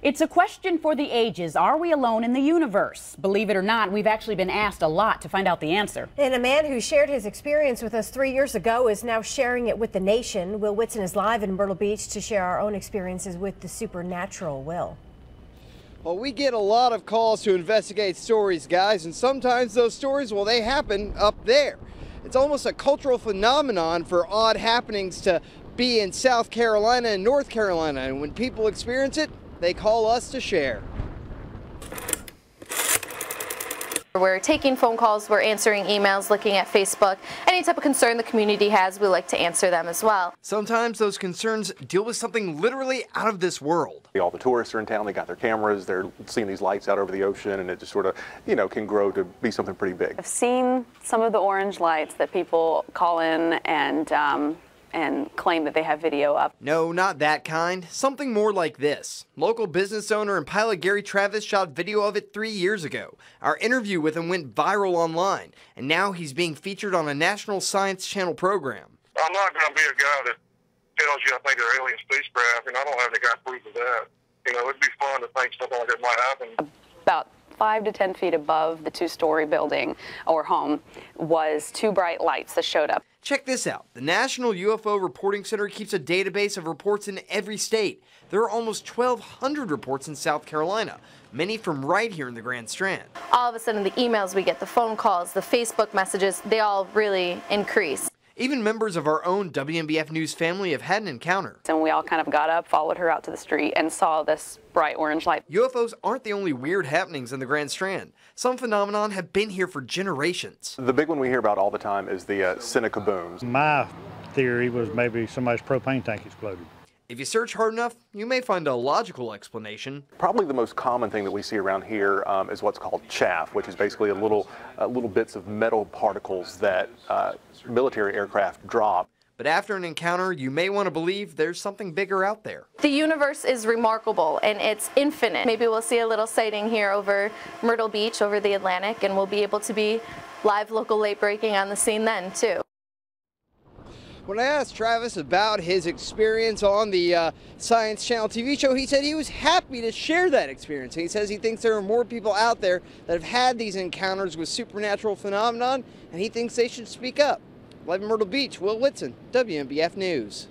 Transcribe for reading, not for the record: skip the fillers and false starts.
It's a question for the ages. Are we alone in the universe? Believe it or not, we've actually been asked a lot to find out the answer. And a man who shared his experience with us 3 years ago is now sharing it with the nation. Will Whitson is live in Myrtle Beach to share our own experiences with the supernatural. Will. Well, we get a lot of calls to investigate stories, guys, and sometimes those stories, well, they happen up there. It's almost a cultural phenomenon for odd happenings to be in South Carolina and North Carolina, and when people experience it, they call us to share. We're taking phone calls, we're answering emails, looking at Facebook. Any type of concern the community has, we like to answer them as well. Sometimes those concerns deal with something literally out of this world. All the tourists are in town, they got their cameras, they're seeing these lights out over the ocean, and it just sort of, can grow to be something pretty big. I've seen some of the orange lights that people call in and claim that they have video of. No, not that kind. Something more like this. Local business owner and pilot Gary Travis shot video of it 3 years ago. Our interview with him went viral online, and now he's being featured on a National Science Channel program. I'm not going to be a guy that tells you I think they're alien spacecraft, and I don't have any kind of proof of that. It'd be fun to think something like that might happen. About 5 to 10 feet above the two-story building or home was two bright lights that showed up. Check this out. The National UFO Reporting Center keeps a database of reports in every state. There are almost 1,200 reports in South Carolina, many from right here in the Grand Strand. All of a sudden, the emails we get, the phone calls, the Facebook messages, they all really increase. Even members of our own WNBF News family have had an encounter. And we all kind of got up, followed her out to the street, and saw this bright orange light. UFOs aren't the only weird happenings in the Grand Strand. Some phenomenon have been here for generations. The big one we hear about all the time is the Seneca booms. My theory was maybe somebody's propane tank exploded. If you search hard enough, you may find a logical explanation. Probably the most common thing that we see around here is what's called chaff, which is basically little bits of metal particles that military aircraft drop. But after an encounter, you may want to believe there's something bigger out there. The universe is remarkable and it's infinite. Maybe we'll see a little sighting here over Myrtle Beach, over the Atlantic, and we'll be able to be live local late breaking on the scene then too. When I asked Travis about his experience on the Science Channel TV show, he said he was happy to share that experience. And he says he thinks there are more people out there that have had these encounters with supernatural phenomenon, and he thinks they should speak up. Live in Myrtle Beach, Will Whitson, WNBF News.